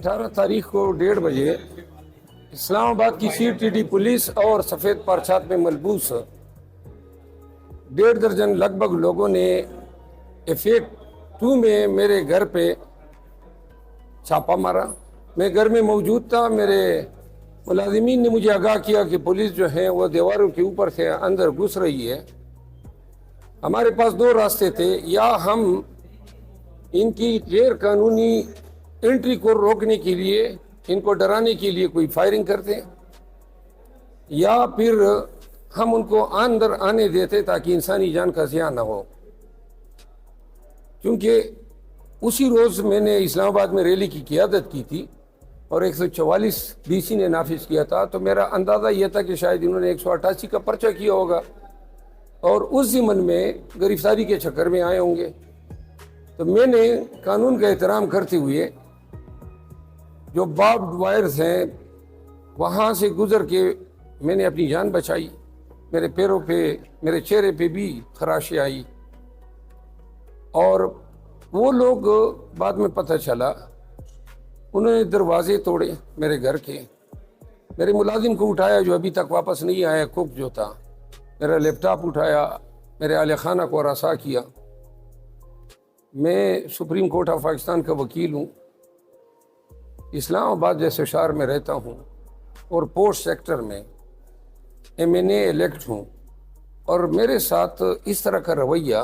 18 तारीख को 1:30 बजे इस्लामाबाद की CTD पुलिस और सफ़ेद परछात में मलबूस 1.5 दर्जन लगभग लोगों ने FA2 में मेरे घर पे छापा मारा। मैं घर में मौजूद था। मेरे मुलाजिमीन ने मुझे आगाह किया कि पुलिस जो है वो दीवारों के ऊपर से अंदर घुस रही है। हमारे पास 2 रास्ते थे, या हम इनकी गैर कानूनी एंट्री को रोकने के लिए, इनको डराने के लिए कोई फायरिंग करते, या फिर हम उनको अंदर आने देते ताकि इंसानी जान का ज़िया ना हो। क्योंकि उसी रोज़ मैंने इस्लामाबाद में रैली की क़ियादत की थी और 144 DC ने नाफिज किया था, तो मेरा अंदाज़ा यह था कि शायद इन्होंने 188 का पर्चा किया होगा और उस ज़िमन में गिरफ्तारी के चक्कर में आए होंगे। तो मैंने कानून का एहतराम करते हुए जो बार्ब्ड वायर्स हैं वहाँ से गुज़र के मैंने अपनी जान बचाई। मेरे पैरों पे, मेरे चेहरे पे भी खराशें आई और वो लोग बाद में पता चला उन्होंने दरवाजे तोड़े मेरे घर के। मेरे मुलाजिम को उठाया जो अभी तक वापस नहीं आया, कुक जो था, मेरा लैपटॉप उठाया, मेरे आले खाना को हरासा किया। मैं सुप्रीम कोर्ट ऑफ पाकिस्तान का वकील हूँ, इस्लामाबाद जैसे शहर में रहता हूँ और पोर्ट सेक्टर में MNA इलेक्ट हूँ, और मेरे साथ इस तरह का रवैया,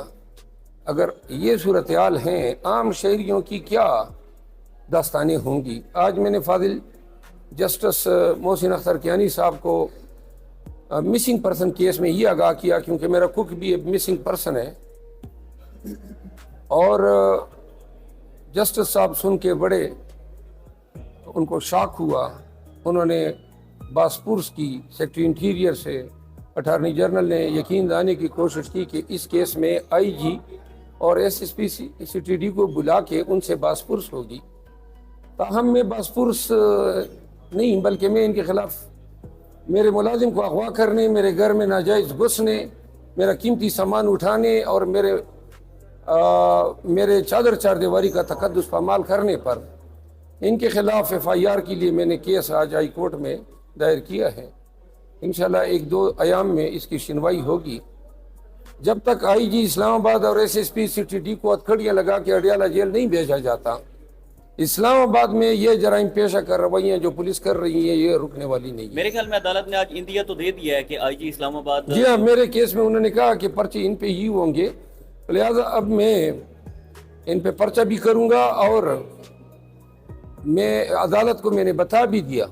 अगर ये सूरत हाल हैं, आम शहरियों की क्या दास्तानें होंगी। आज मैंने फाजिल जस्टिस मोहसिन अख्तर कियानी साहब को मिसिंग पर्सन केस में ये आगाह किया, क्योंकि मेरा कुक भी एक मिसिंग पर्सन है, और जस्टिस साहब सुन के बड़े उनको शॉक हुआ। उन्होंने बासपुर्स की सेक्रेटरी इंटीरियर से अटॉर्नी जनरल ने यकीन दिलाने की कोशिश की कि इस केस में IG और SSP CTD को बुला के उनसे बासपुर्स होगी। ताहम मैं बासपुर्स नहीं, बल्कि मैं इनके खिलाफ मेरे मुलाजिम को अगवा करने, मेरे घर में नाजायज़ घुसने, मेरा कीमती सामान उठाने और मेरे चादर चारदीवारी का तकद्दुस पामाल करने पर इनके खिलाफ FIR के लिए मैंने केस आज हाई कोर्ट में दायर किया है। इंशाल्लाह 1-2 अयाम में इसकी सुनवाई होगी। जब तक IG इस्लामाबाद और SSP CTD को हथकड़ियाँ लगा के अडियाला जेल नहीं भेजा जाता, इस्लामाबाद में ये जराइम पेशा कर रवैयाँ जो पुलिस कर रही है ये रुकने वाली नहीं है। मेरे ख्याल में अदालत ने आज इंदिया तो दे दिया है कि IG इस्लामाबाद। जी हाँ, मेरे केस में उन्होंने कहा कि पर्चे इन पे ही होंगे, लिहाजा अब मैं इन पे पर्चा भी करूँगा। और मैं अदालत को मैंने बता भी दिया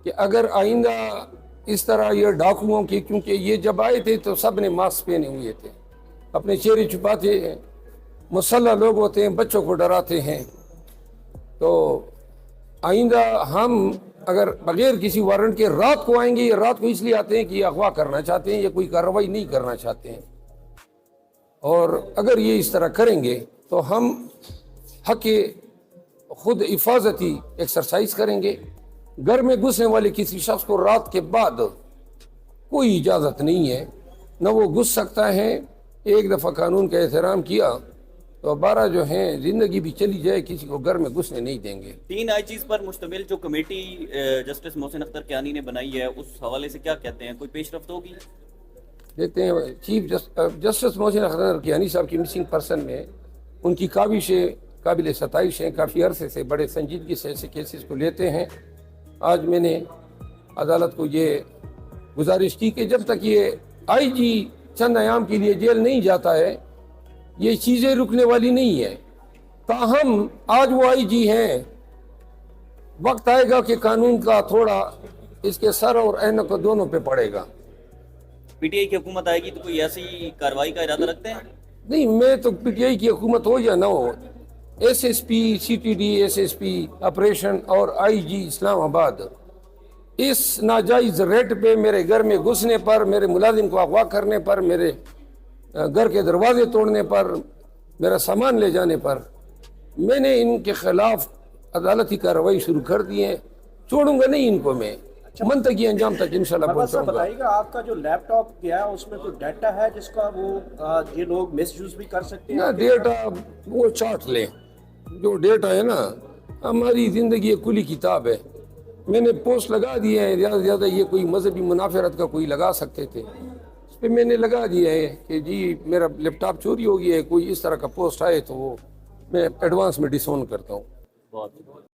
कि अगर आइंदा इस तरह ये डाकुओं की, क्योंकि ये जब आए थे तो सब ने मास्क पहने हुए थे, अपने चेहरे छुपाते हैं, मुसल्लह लोग होते हैं, बच्चों को डराते हैं, तो आइंदा हम अगर बगैर किसी वारंट के रात को आएंगे, ये रात को इसलिए आते हैं कि ये अगवा करना चाहते हैं, ये कोई कार्रवाई नहीं करना चाहते हैं, और अगर ये इस तरह करेंगे तो हम हक खुद हिफाजती एक्सरसाइज करेंगे। घर में घुसने वाले किसी शख्स को रात के बाद कोई इजाज़त नहीं है, न वो घुस सकता है। एक दफ़ा कानून का एहतराम किया तो 12 जो हैं ज़िंदगी भी चली जाए, किसी को घर में घुसने नहीं देंगे। 3 IGs पर मुश्तमिल जो कमेटी जस्टिस मोहसिन अख्तर कियानी ने बनाई है, उस हवाले से क्या कहते हैं, कोई पेशरफ्त होगी? देखते हैं, चीफ जस्टिस मोहसिन अख्तर कियानी साहब की मिसिंग पर्सन में उनकी काबिशें काबिल सताइश हैं। काफ़ी अरसे से बड़े संजीदगी से ऐसे केसेस को लेते हैं। आज मैंने अदालत को ये गुजारिश की कि जब तक ये IG चंद अयाम के लिए जेल नहीं जाता है, ये चीज़ें रुकने वाली नहीं है। ताहम आज वो IG हैं, वक्त आएगा कि कानून का थोड़ा इसके सर और ऐनक दोनों पे पड़ेगा। PTI की हुकूमत आएगी तो कोई ऐसी कार्रवाई का इरादा रखते हैं? नहीं, मैं तो PTI की हुकूमत हो या ना हो, SSP CTD SSP ऑपरेशन और IG इस्लामाबाद इस नाजायज़ रेट पे मेरे घर में घुसने पर, मेरे मुलाजिम को अगवा करने पर, मेरे घर के दरवाजे तोड़ने पर, मेरा सामान ले जाने पर मैंने इनके खिलाफ अदालती कार्रवाई शुरू कर दी है। छोड़ूंगा नहीं इनको मैं, मंतकी अंजाम तक इंशाल्लाह पहुंचाऊंगा। बताइएगा, आपका जो लैपटॉप गया है उसमें कोई डाटा है जिसका वो ये लोग मिसयूज भी कर सकते हैं? ना, डेटा वो चाट लें, जो डेटा है ना ہماری زندگی ایک کھلی کتاب ہے. میں نے پوسٹ لگا دیا ہے زیادہ سے زیادہ یہ کوئی مذہبی منافرت کا کوئی لگا سکتے تھے, اس پہ میں نے لگا دیا ہے کہ جی میرا لیپ ٹاپ چوری ہو گیا ہے, کوئی اس طرح کا پوسٹ آئے تو وہ میں ایڈوانس میں ڈس اون کرتا ہوں. بہت